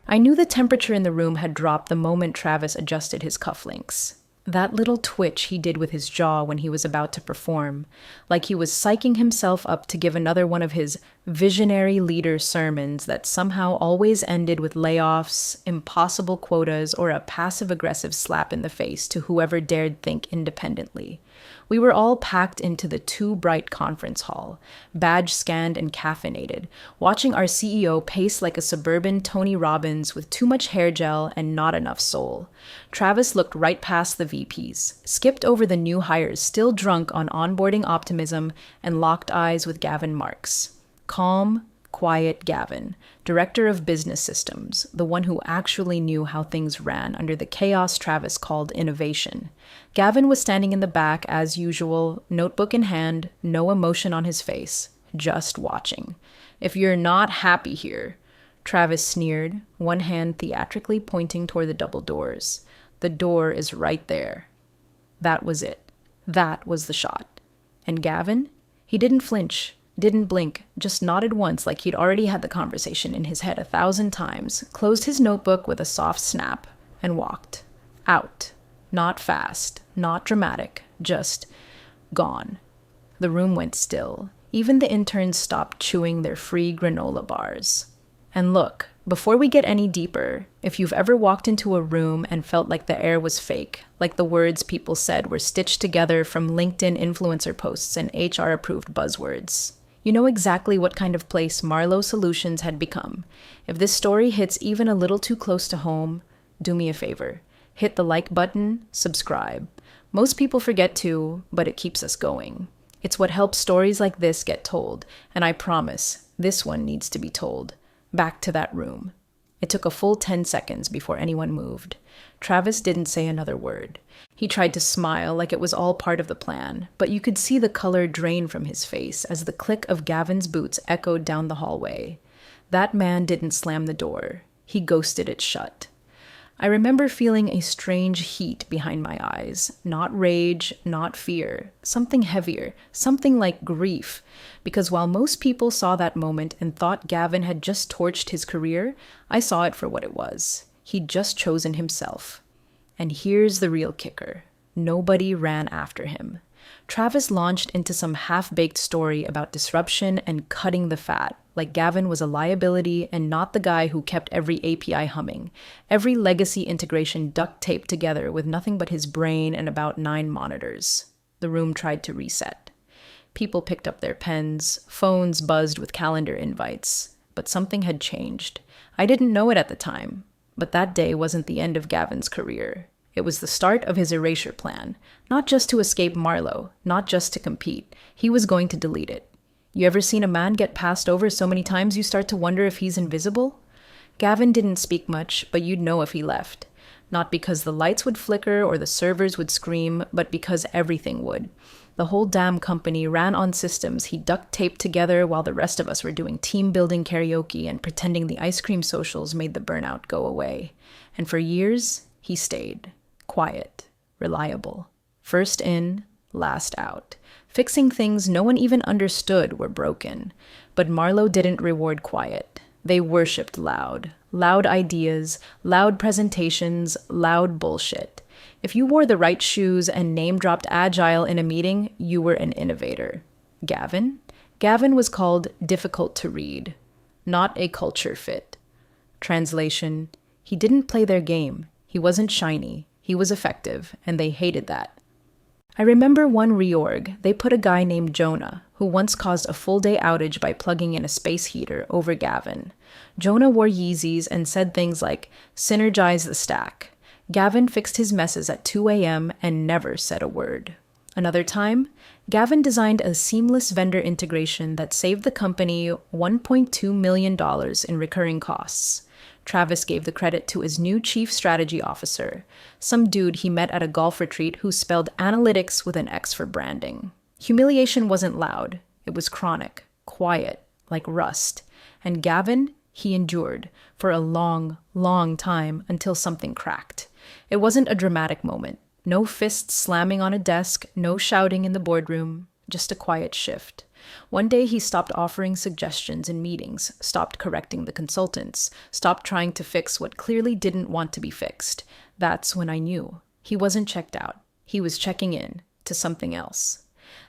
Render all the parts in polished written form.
I knew the temperature in the room had dropped the moment Travis adjusted his cufflinks. That little twitch he did with his jaw when he was about to perform, like he was psyching himself up to give another one of his visionary leader sermons that somehow always ended with layoffs, impossible quotas, or a passive-aggressive slap in the face to whoever dared think independently. We were all packed into the too bright conference hall, badge scanned and caffeinated, watching our CEO pace like a suburban Tony Robbins with too much hair gel and not enough soul. Travis looked right past the VPs, skipped over the new hires still drunk on onboarding optimism, and locked eyes with Gavin Marks. Calm, quiet Gavin, director of business systems, the one who actually knew how things ran under the chaos Travis called innovation. Gavin was standing in the back as usual, notebook in hand, no emotion on his face, just watching. "If you're not happy here," Travis sneered, one hand theatrically pointing toward the double doors. "The door is right there." That was it. That was the shot. And Gavin? He didn't flinch. Didn't blink, just nodded once like he'd already had the conversation in his head 1,000 times, closed his notebook with a soft snap, and walked. Out. Not fast, not dramatic, just gone. The room went still. Even the interns stopped chewing their free granola bars. And look, before we get any deeper, if you've ever walked into a room and felt like the air was fake, like the words people said were stitched together from LinkedIn influencer posts and HR-approved buzzwords, you know exactly what kind of place Marlowe Solutions had become. If this story hits even a little too close to home, do me a favor. Hit the like button, subscribe. Most people forget to, but it keeps us going. It's what helps stories like this get told, and I promise, this one needs to be told. Back to that room. It took a full 10 seconds before anyone moved. Travis didn't say another word. He tried to smile like it was all part of the plan, but you could see the color drain from his face as the click of Gavin's boots echoed down the hallway. That man didn't slam the door. He ghosted it shut. I remember feeling a strange heat behind my eyes. Not rage, not fear. Something heavier. Something like grief. Because while most people saw that moment and thought Gavin had just torched his career, I saw it for what it was. He'd just chosen himself. And here's the real kicker. Nobody ran after him. Travis launched into some half-baked story about disruption and cutting the fat, like Gavin was a liability and not the guy who kept every API humming, every legacy integration duct-taped together with nothing but his brain and about 9 monitors. The room tried to reset. People picked up their pens, phones buzzed with calendar invites, but something had changed. I didn't know it at the time, but that day wasn't the end of Gavin's career. It was the start of his erasure plan, not just to escape Marlowe, not just to compete. He was going to delete it. You ever seen a man get passed over so many times you start to wonder if he's invisible? Gavin didn't speak much, but you'd know if he left. Not because the lights would flicker or the servers would scream, but because everything would. The whole damn company ran on systems he duct-taped together while the rest of us were doing team-building karaoke and pretending the ice cream socials made the burnout go away. And for years, he stayed. Quiet. Reliable. First in, last out. Fixing things no one even understood were broken. But Marlowe didn't reward quiet. They worshipped loud. Loud ideas, loud presentations, loud bullshit. If you wore the right shoes and name-dropped agile in a meeting, you were an innovator. Gavin? Gavin was called difficult to read. Not a culture fit. Translation: he didn't play their game. He wasn't shiny. He was effective, and they hated that. I remember one reorg, they put a guy named Jonah, who once caused a full-day outage by plugging in a space heater, over Gavin. Jonah wore Yeezys and said things like, "Synergize the stack." Gavin fixed his messes at 2 a.m. and never said a word. Another time, Gavin designed a seamless vendor integration that saved the company $1.2 million in recurring costs. Travis gave the credit to his new chief strategy officer, some dude he met at a golf retreat who spelled analytics with an X for branding. Humiliation wasn't loud. It was chronic, quiet, like rust. And Gavin, he endured for a long, long time until something cracked. It wasn't a dramatic moment. No fists slamming on a desk, no shouting in the boardroom, just a quiet shift. One day he stopped offering suggestions in meetings, stopped correcting the consultants, stopped trying to fix what clearly didn't want to be fixed. That's when I knew. He wasn't checked out. He was checking in to something else.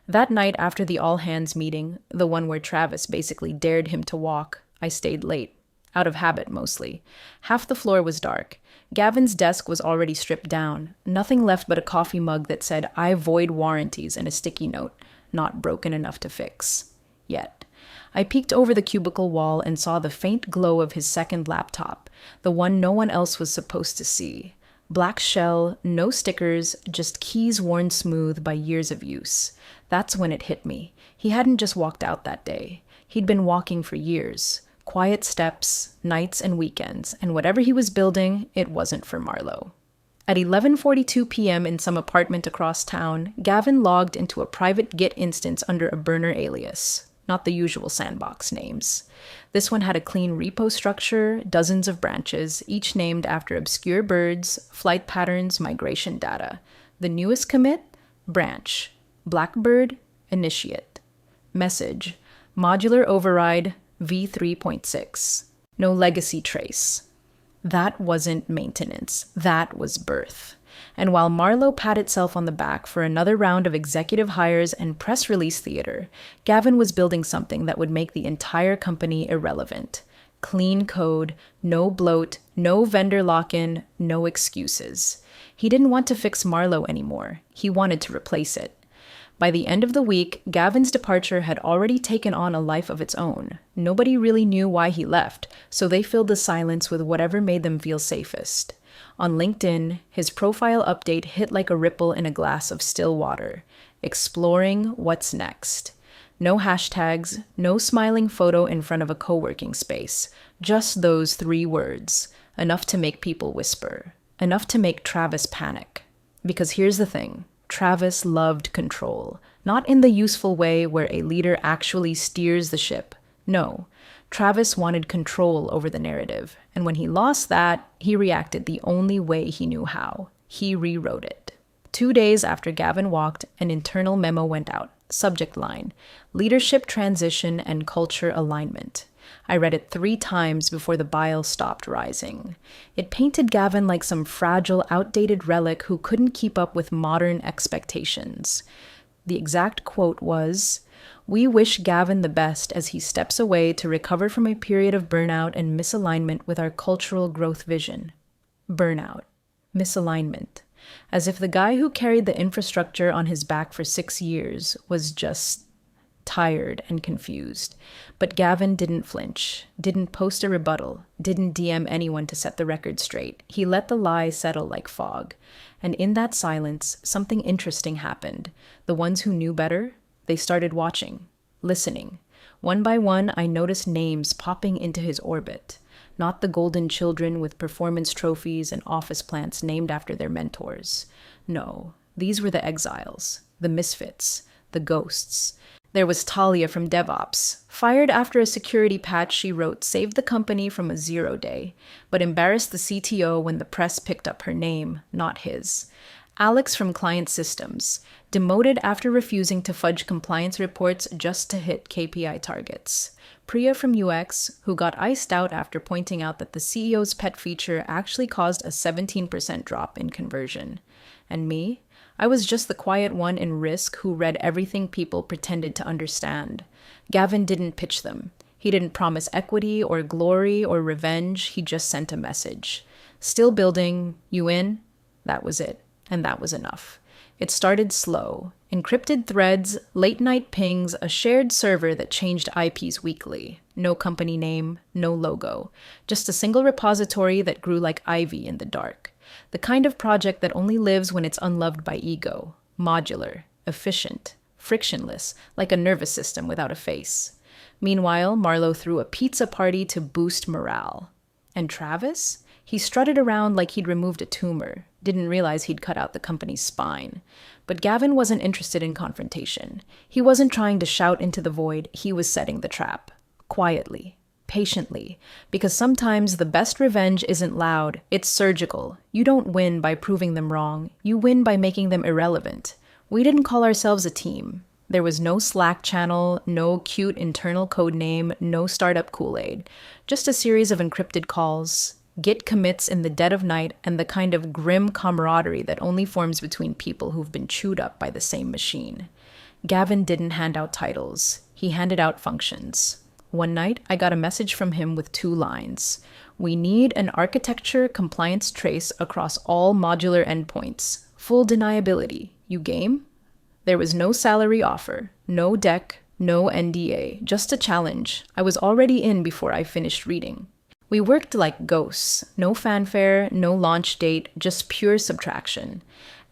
That night after the all-hands meeting, the one where Travis basically dared him to walk, I stayed late. Out of habit, mostly. Half the floor was dark. Gavin's desk was already stripped down. Nothing left but a coffee mug that said, "I void warranties," and a sticky note, "Not broken enough to fix." Yet. I peeked over the cubicle wall and saw the faint glow of his second laptop, the one no one else was supposed to see. Black shell, no stickers, just keys worn smooth by years of use. That's when it hit me. He hadn't just walked out that day. He'd been walking for years. Quiet steps, nights and weekends, and whatever he was building, it wasn't for Marlo. At 11:42 p.m. in some apartment across town, Gavin logged into a private Git instance under a burner alias. Not the usual sandbox names. This one had a clean repo structure, dozens of branches, each named after obscure birds, flight patterns, migration data. The newest commit? Branch. Blackbird? Initiate. Message. Modular override v3.6. No legacy trace. That wasn't maintenance. That was birth. And while Marlo pat itself on the back for another round of executive hires and press release theater, Gavin was building something that would make the entire company irrelevant. Clean code, no bloat, no vendor lock-in, no excuses. He didn't want to fix Marlo anymore. He wanted to replace it. By the end of the week, Gavin's departure had already taken on a life of its own. Nobody really knew why he left, so they filled the silence with whatever made them feel safest. On LinkedIn, his profile update hit like a ripple in a glass of still water. Exploring what's next. No hashtags, no smiling photo in front of a co-working space. Just those 3 words. Enough to make people whisper. Enough to make Travis panic. Because here's the thing. Travis loved control. Not in the useful way where a leader actually steers the ship. No. Travis wanted control over the narrative, and when he lost that, he reacted the only way he knew how. He rewrote it. 2 days after Gavin walked, an internal memo went out. Subject line: Leadership Transition and Culture Alignment. I read it 3 times before the bile stopped rising. It painted Gavin like some fragile, outdated relic who couldn't keep up with modern expectations. The exact quote was, "We wish Gavin the best as he steps away to recover from a period of burnout and misalignment with our cultural growth vision." Burnout. Misalignment. As if the guy who carried the infrastructure on his back for 6 years was just tired and confused. But Gavin didn't flinch, didn't post a rebuttal, didn't DM anyone to set the record straight. He let the lie settle like fog. And in that silence, something interesting happened. The ones who knew better, they started watching, listening. One by one, I noticed names popping into his orbit. Not the golden children with performance trophies and office plants named after their mentors. No, these were the exiles, the misfits, the ghosts. There was Talia from DevOps. Fired after a security patch she wrote saved the company from a 0 day, but embarrassed the CTO when the press picked up her name, not his. Alex from Client Systems. Demoted after refusing to fudge compliance reports just to hit KPI targets. Priya from UX, who got iced out after pointing out that the CEO's pet feature actually caused a 17% drop in conversion. And me? I was just the quiet one in Risk who read everything people pretended to understand. Gavin didn't pitch them. He didn't promise equity or glory or revenge. He just sent a message. Still building, you in? That was it. And that was enough. It started slow. Encrypted threads, late-night pings, a shared server that changed IPs weekly. No company name, no logo. Just a single repository that grew like ivy in the dark. The kind of project that only lives when it's unloved by ego. Modular, efficient, frictionless, like a nervous system without a face. Meanwhile, Marlo threw a pizza party to boost morale. And Travis? He strutted around like he'd removed a tumor, didn't realize he'd cut out the company's spine. But Gavin wasn't interested in confrontation. He wasn't trying to shout into the void, he was setting the trap. Quietly. Patiently, because sometimes the best revenge isn't loud, it's surgical. You don't win by proving them wrong, you win by making them irrelevant. We didn't call ourselves a team. There was no Slack channel, no cute internal code name, no startup Kool-Aid. Just a series of encrypted calls, Git commits in the dead of night, and the kind of grim camaraderie that only forms between people who've been chewed up by the same machine. Gavin didn't hand out titles. He handed out functions. One night, I got a message from him with 2 lines. We need an architecture compliance trace across all modular endpoints. Full deniability. You game? There was no salary offer, no deck, no NDA, just a challenge. I was already in before I finished reading. We worked like ghosts. No fanfare, no launch date, just pure subtraction.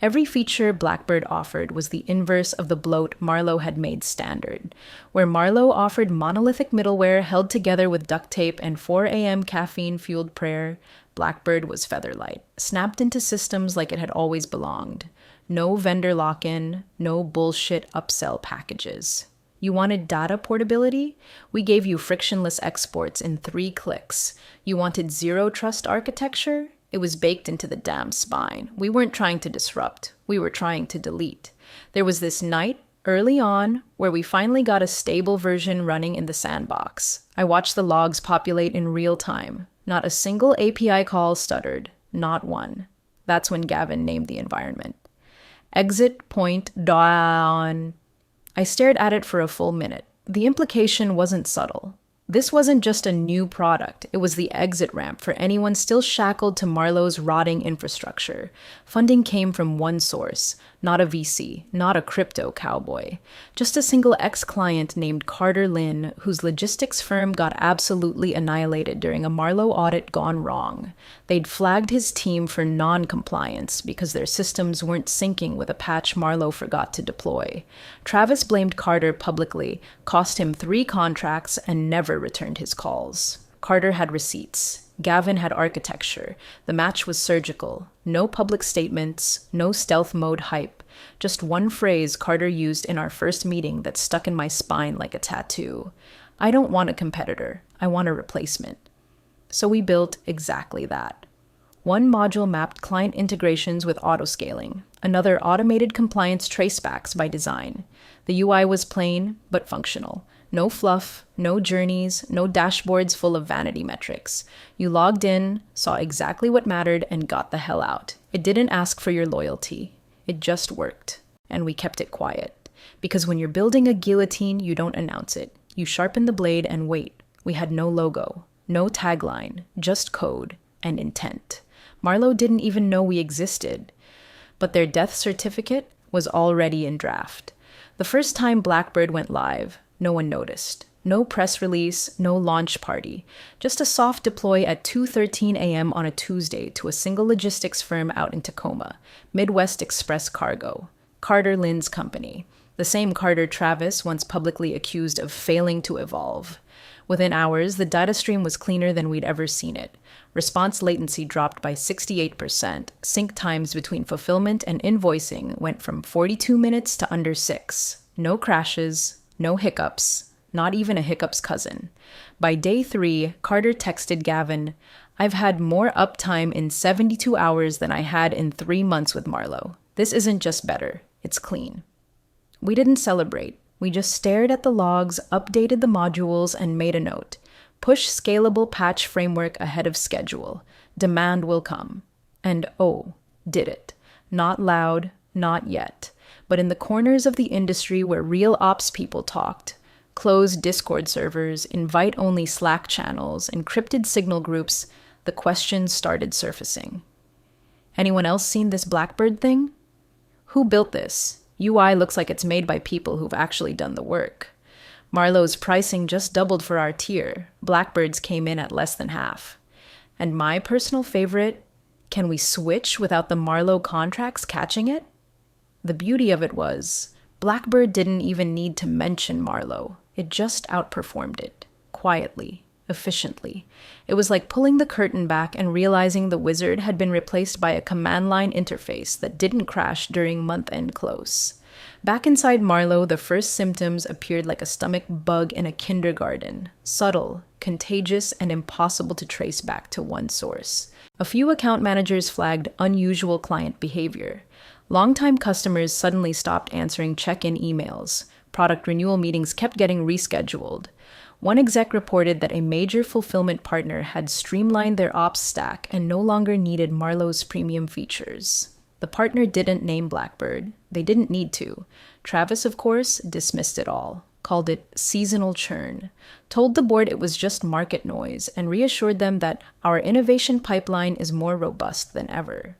Every feature Blackbird offered was the inverse of the bloat Marlowe had made standard. Where Marlowe offered monolithic middleware held together with duct tape and 4 a.m. caffeine-fueled prayer, Blackbird was featherlight, snapped into systems like it had always belonged. No vendor lock-in, no bullshit upsell packages. You wanted data portability? We gave you frictionless exports in 3 clicks. You wanted zero-trust architecture? It was baked into the damn spine. We weren't trying to disrupt. We were trying to delete. There was this night, early on, where we finally got a stable version running in the sandbox. I watched the logs populate in real time. Not a single API call stuttered. Not one. That's when Gavin named the environment. Exit point down. I stared at it for a full minute. The implication wasn't subtle. This wasn't just a new product. It was the exit ramp for anyone still shackled to Marlowe's rotting infrastructure. Funding came from one source, not a VC, not a crypto cowboy. Just a single ex-client named Carter Lynn, whose logistics firm got absolutely annihilated during a Marlowe audit gone wrong. They'd flagged his team for non-compliance because their systems weren't syncing with a patch Marlowe forgot to deploy. Travis blamed Carter publicly, cost him 3 contracts, and never returned his calls. Carter had receipts. Gavin had architecture. The match was surgical. No public statements, no stealth mode hype. Just one phrase Carter used in our first meeting that stuck in my spine like a tattoo. I don't want a competitor. I want a replacement. So we built exactly that. One module mapped client integrations with autoscaling. Another automated compliance tracebacks by design. The UI was plain, but functional. No fluff, no journeys, no dashboards full of vanity metrics. You logged in, saw exactly what mattered, and got the hell out. It didn't ask for your loyalty. It just worked. And we kept it quiet. Because when you're building a guillotine, you don't announce it. You sharpen the blade and wait. We had no logo, no tagline, just code and intent. Marlowe didn't even know we existed. But their death certificate was already in draft. The first time Blackbird went live, no one noticed. No press release, no launch party. Just a soft deploy at 2:13 a.m. on a Tuesday to a single logistics firm out in Tacoma, Midwest Express Cargo, Carter Lynn's company. The same Carter Travis once publicly accused of failing to evolve. Within hours, the data stream was cleaner than we'd ever seen it. Response latency dropped by 68%. Sync times between fulfillment and invoicing went from 42 minutes to under 6. No crashes, no hiccups, not even a hiccup's cousin. By day 3, Carter texted Gavin, "I've had more uptime in 72 hours than I had in 3 months with Marlowe. This isn't just better, it's clean." We didn't celebrate. We just stared at the logs, updated the modules, and made a note. Push scalable patch framework ahead of schedule. Demand will come. And did it. Not loud, not yet. But in the corners of the industry where real ops people talked, closed Discord servers, invite-only Slack channels, encrypted signal groups, the questions started surfacing. Anyone else seen this Blackbird thing? Who built this? UI looks like it's made by people who've actually done the work. Marlowe's pricing just doubled for our tier. Blackbird's came in at less than half. And my personal favorite, can we switch without the Marlowe contracts catching it? The beauty of it was, Blackbird didn't even need to mention Marlowe. It just outperformed it. Quietly. Efficiently. It was like pulling the curtain back and realizing the wizard had been replaced by a command line interface that didn't crash during month-end close. Back inside Marlowe, the first symptoms appeared like a stomach bug in a kindergarten. Subtle, contagious, and impossible to trace back to one source. A few account managers flagged unusual client behavior. Longtime customers suddenly stopped answering check-in emails. Product renewal meetings kept getting rescheduled. One exec reported that a major fulfillment partner had streamlined their ops stack and no longer needed Marlowe's premium features. The partner didn't name Blackbird. They didn't need to. Travis, of course, dismissed it all, called it seasonal churn, told the board it was just market noise, and reassured them that our innovation pipeline is more robust than ever.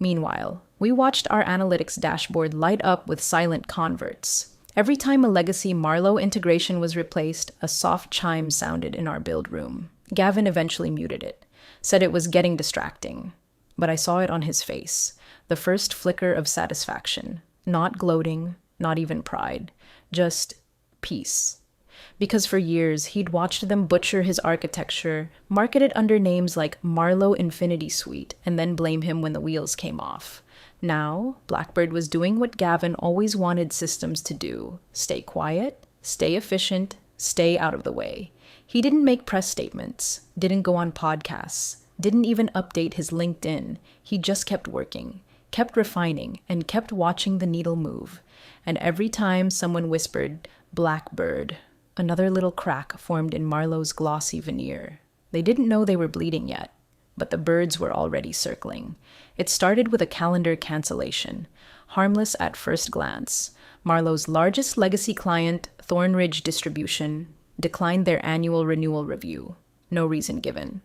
Meanwhile, we watched our analytics dashboard light up with silent converts. Every time a legacy Marlowe integration was replaced, a soft chime sounded in our build room. Gavin eventually muted it, said it was getting distracting. But I saw it on his face, the first flicker of satisfaction. Not gloating, not even pride, just peace. Because for years, he'd watched them butcher his architecture, market it under names like Marlowe Infinity Suite, and then blame him when the wheels came off. Now, Blackbird was doing what Gavin always wanted systems to do: stay quiet, stay efficient, stay out of the way. He didn't make press statements, didn't go on podcasts, didn't even update his LinkedIn. He just kept working, kept refining, and kept watching the needle move. And every time someone whispered, "Blackbird," another little crack formed in Marlowe's glossy veneer. They didn't know they were bleeding yet, but the birds were already circling. It started with a calendar cancellation, harmless at first glance. Marlowe's largest legacy client, Thornridge Distribution, declined their annual renewal review. No reason given.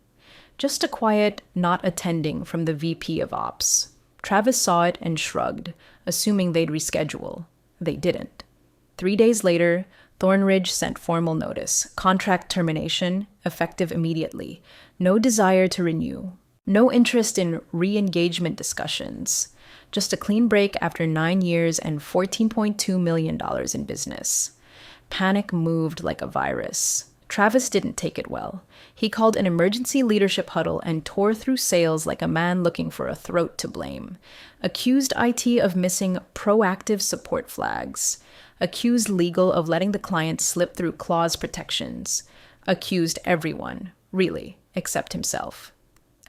Just a quiet not attending from the VP of Ops. Travis saw it and shrugged, assuming they'd reschedule. They didn't. 3 days later, Thornridge sent formal notice, contract termination, effective immediately. No desire to renew. No interest in re-engagement discussions. Just a clean break after 9 years and $14.2 million in business. Panic moved like a virus. Travis didn't take it well. He called an emergency leadership huddle and tore through sales like a man looking for a throat to blame. Accused IT of missing proactive support flags. Accused legal of letting the client slip through clause protections. Accused everyone, really, except himself.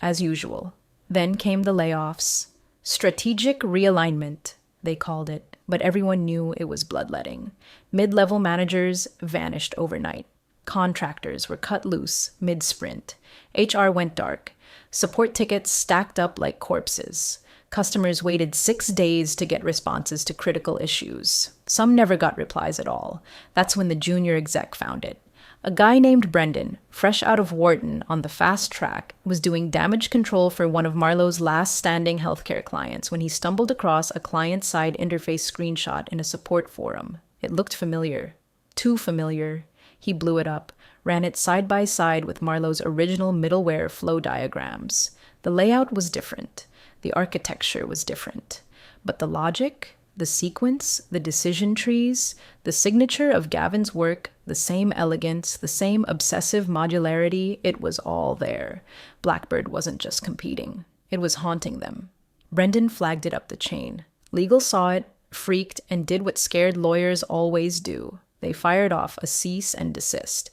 As usual. Then came the layoffs. Strategic realignment, they called it, but everyone knew it was bloodletting. Mid-level managers vanished overnight. Contractors were cut loose mid-sprint. HR went dark. Support tickets stacked up like corpses. Customers waited 6 days to get responses to critical issues. Some never got replies at all. That's when the junior exec found it. A guy named Brendan, fresh out of Wharton on the fast track, was doing damage control for one of Marlowe's last standing healthcare clients when he stumbled across a client-side interface screenshot in a support forum. It looked familiar. Too familiar. He blew it up, ran it side by side with Marlowe's original middleware flow diagrams. The layout was different. The architecture was different. But the logic, the sequence, the decision trees, the signature of Gavin's work, the same elegance, the same obsessive modularity, it was all there. Blackbird wasn't just competing. It was haunting them. Brendan flagged it up the chain. Legal saw it, freaked, and did what scared lawyers always do. They fired off a cease and desist.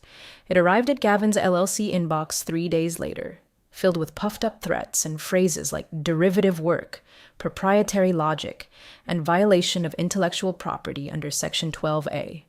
It arrived at Gavin's LLC inbox 3 days later, filled with puffed-up threats and phrases like derivative work, proprietary logic, and violation of intellectual property under Section 12A.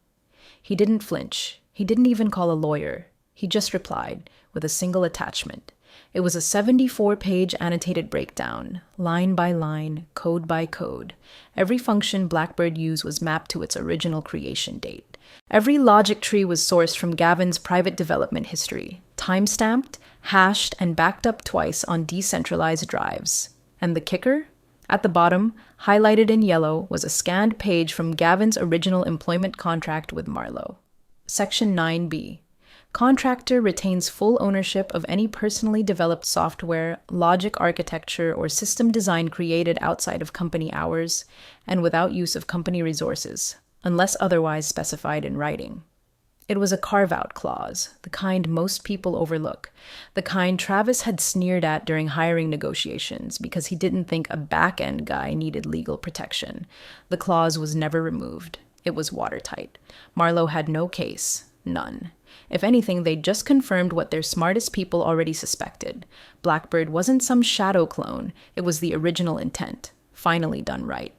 He didn't flinch. He didn't even call a lawyer. He just replied with a single attachment. It was a 74-page annotated breakdown, line by line, code by code. Every function Blackbird used was mapped to its original creation date. Every logic tree was sourced from Gavin's private development history, time-stamped, hashed, and backed up twice on decentralized drives. And the kicker? At the bottom, highlighted in yellow, was a scanned page from Gavin's original employment contract with Marlowe. Section 9B. Contractor retains full ownership of any personally developed software, logic architecture, or system design created outside of company hours and without use of company resources, unless otherwise specified in writing. It was a carve-out clause, the kind most people overlook, the kind Travis had sneered at during hiring negotiations because he didn't think a back-end guy needed legal protection. The clause was never removed. It was watertight. Marlowe had no case. None. If anything, they just confirmed what their smartest people already suspected. Blackbird wasn't some shadow clone. It was the original intent, finally done right.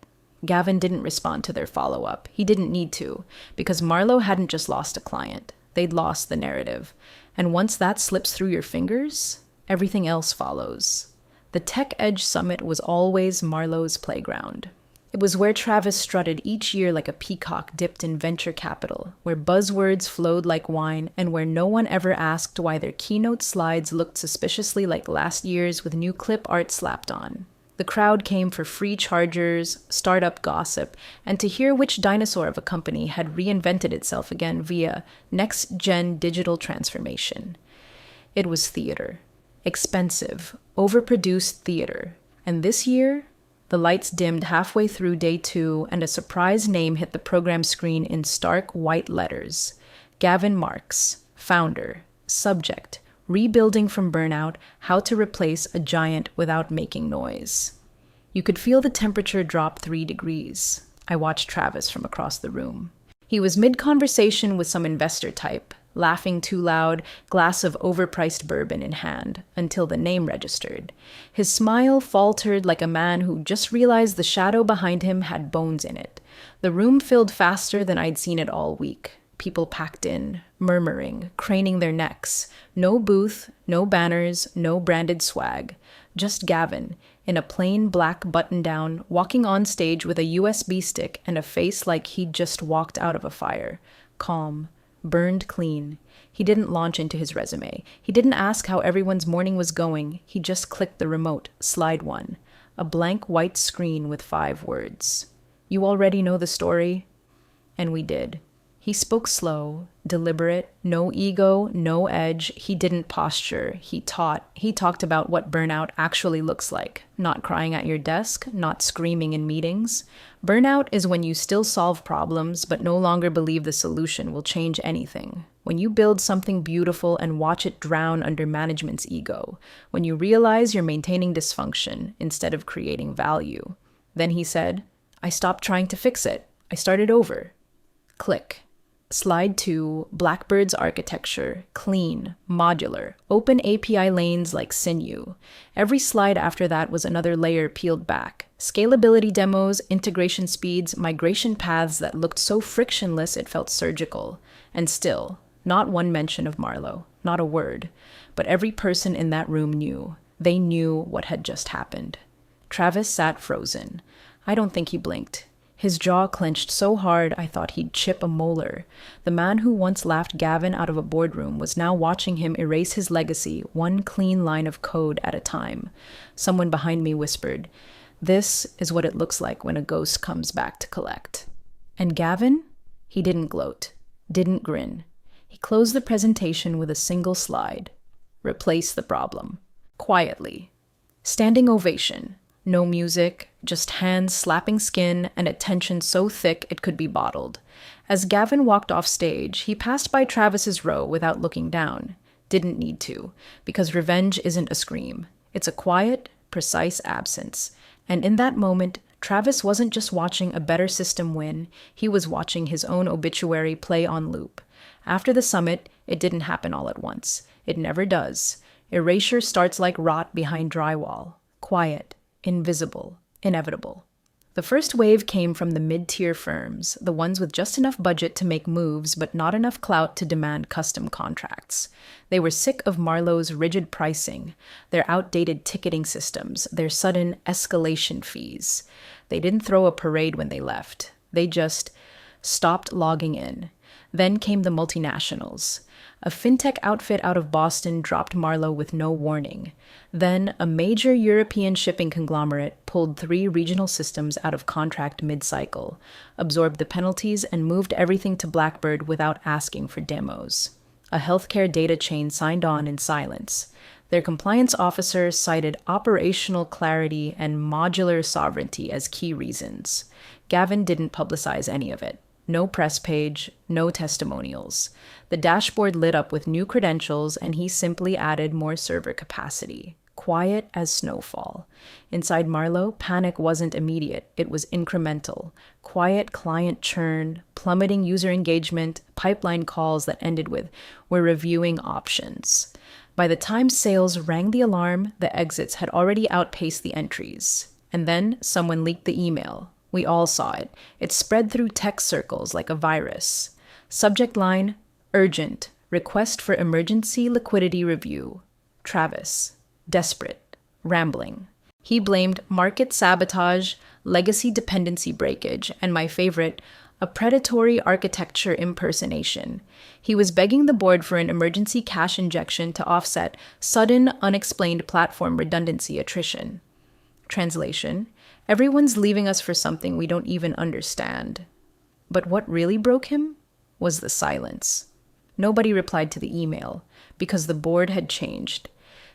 Gavin didn't respond to their follow-up. He didn't need to, because Marlowe hadn't just lost a client. They'd lost the narrative. And once that slips through your fingers, everything else follows. The Tech Edge Summit was always Marlowe's playground. It was where Travis strutted each year like a peacock dipped in venture capital, where buzzwords flowed like wine, and where no one ever asked why their keynote slides looked suspiciously like last year's with new clip art slapped on. The crowd came for free chargers, startup gossip, and to hear which dinosaur of a company had reinvented itself again via next-gen digital transformation. It was theater. Expensive, overproduced theater. And this year, the lights dimmed halfway through day 2, and a surprise name hit the program screen in stark white letters. Gavin Marks, founder, subject, rebuilding from burnout, how to replace a giant without making noise. You could feel the temperature drop 3 degrees. I watched Travis from across the room. He was mid-conversation with some investor type, laughing too loud, glass of overpriced bourbon in hand, until the name registered. His smile faltered like a man who just realized the shadow behind him had bones in it. The room filled faster than I'd seen it all week. People packed in, murmuring, craning their necks. No booth, no banners, no branded swag. Just Gavin, in a plain black button-down, walking on stage with a USB stick and a face like he'd just walked out of a fire. Calm. Burned clean. He didn't launch into his resume. He didn't ask how everyone's morning was going. He just clicked the remote, slide 1. A blank white screen with 5 words. You already know the story? And we did. He spoke slow, deliberate, no ego, no edge. He didn't posture. He talked about what burnout actually looks like. Not crying at your desk, not screaming in meetings. Burnout is when you still solve problems, but no longer believe the solution will change anything. When you build something beautiful and watch it drown under management's ego. When you realize you're maintaining dysfunction instead of creating value. Then he said, I stopped trying to fix it. I started over. Click. Slide 2, Blackbird's architecture, clean, modular, open API lanes like sinew. Every slide after that was another layer peeled back. Scalability demos, integration speeds, migration paths that looked so frictionless it felt surgical. And still, not one mention of Marlowe, not a word. But every person in that room knew. They knew what had just happened. Travis sat frozen. I don't think he blinked. His jaw clenched so hard I thought he'd chip a molar. The man who once laughed Gavin out of a boardroom was now watching him erase his legacy, one clean line of code at a time. Someone behind me whispered, This is what it looks like when a ghost comes back to collect. And Gavin? He didn't gloat, didn't grin. He closed the presentation with a single slide. Replace the problem. Quietly. Standing ovation. No music, just hands slapping skin and a tension so thick it could be bottled. As Gavin walked off stage, he passed by Travis's row without looking down. Didn't need to, because revenge isn't a scream. It's a quiet, precise absence. And in that moment, Travis wasn't just watching a better system win, he was watching his own obituary play on loop. After the summit, it didn't happen all at once. It never does. Erasure starts like rot behind drywall. Quiet. Invisible, inevitable. The first wave came from the mid-tier firms, the ones with just enough budget to make moves but not enough clout to demand custom contracts. They were sick of Marlowe's rigid pricing, their outdated ticketing systems, their sudden escalation fees. They didn't throw a parade when they left. They just stopped logging in. Then came the multinationals. A fintech outfit out of Boston dropped Marlowe with no warning. Then, a major European shipping conglomerate pulled 3 regional systems out of contract mid-cycle, absorbed the penalties, and moved everything to Blackbird without asking for demos. A healthcare data chain signed on in silence. Their compliance officer cited operational clarity and modular sovereignty as key reasons. Gavin didn't publicize any of it. No press page, no testimonials. The dashboard lit up with new credentials, and he simply added more server capacity. Quiet as snowfall. Inside Marlowe, panic wasn't immediate, it was incremental. Quiet client churn, plummeting user engagement, pipeline calls that ended with, "We're reviewing options." By the time sales rang the alarm, the exits had already outpaced the entries. And then someone leaked the email. We all saw it. It spread through tech circles like a virus. Subject line, urgent, request for emergency liquidity review. Travis, desperate, rambling. He blamed market sabotage, legacy dependency breakage, and my favorite, a predatory architecture impersonation. He was begging the board for an emergency cash injection to offset sudden, unexplained platform redundancy attrition. Translation: everyone's leaving us for something we don't even understand. But what really broke him was the silence. Nobody replied to the email because the board had changed.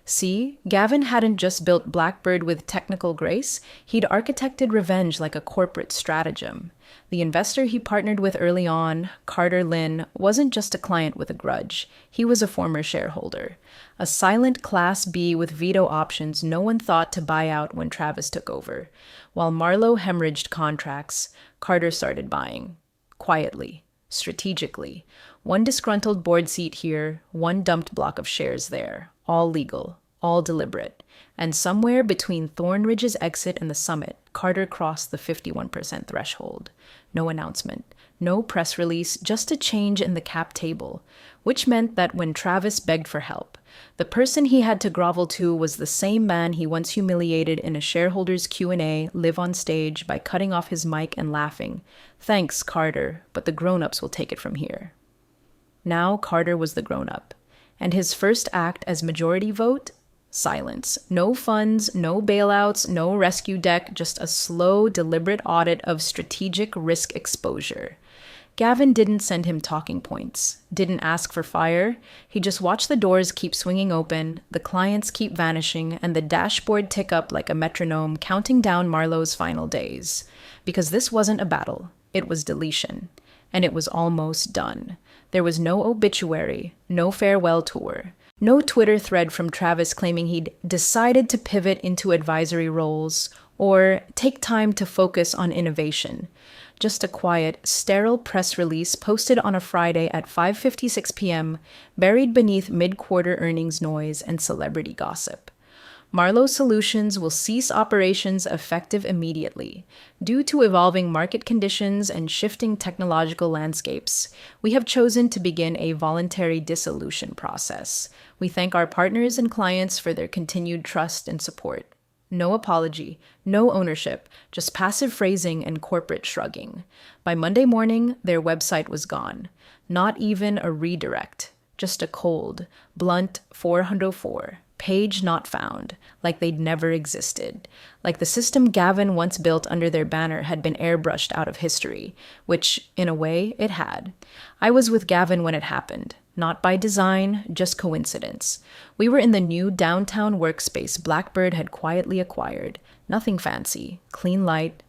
See, Gavin hadn't just built Blackbird with technical grace, he'd architected revenge like a corporate stratagem. The investor he partnered with early on, Carter Lynn, wasn't just a client with a grudge. He was a former shareholder. A silent Class B with veto options no one thought to buy out when Travis took over. While Marlowe hemorrhaged contracts, Carter started buying. Quietly, strategically. One disgruntled board seat here, one dumped block of shares there. All legal, all deliberate. And somewhere between Thornridge's exit and the summit, Carter crossed the 51% threshold. No announcement, no press release, just a change in the cap table, which meant that when Travis begged for help, the person he had to grovel to was the same man he once humiliated in a shareholders Q&A live on stage by cutting off his mic and laughing. Thanks, Carter, but the grown-ups will take it from here. Now Carter was the grown-up. And his first act as majority vote? Silence. No funds, no bailouts, no rescue deck, just a slow, deliberate audit of strategic risk exposure. Gavin didn't send him talking points, didn't ask for fire. He just watched the doors keep swinging open, the clients keep vanishing, and the dashboard tick up like a metronome, counting down Marlowe's final days. Because this wasn't a battle, it was deletion. And it was almost done. There was no obituary, no farewell tour, no Twitter thread from Travis claiming he'd decided to pivot into advisory roles or take time to focus on innovation. Just a quiet, sterile press release posted on a Friday at 5:56 p.m., buried beneath mid-quarter earnings noise and celebrity gossip. Marlowe Solutions will cease operations effective immediately. Due to evolving market conditions and shifting technological landscapes, we have chosen to begin a voluntary dissolution process. We thank our partners and clients for their continued trust and support. No apology, no ownership, just passive phrasing and corporate shrugging. By Monday morning, their website was gone. Not even a redirect, just a cold, blunt 404. Page not found, like they'd never existed. Like the system Gavin once built under their banner had been airbrushed out of history, which, in a way, it had. I was with Gavin when it happened. Not by design, just coincidence. We were in the new downtown workspace Blackbird had quietly acquired. Nothing fancy, clean light,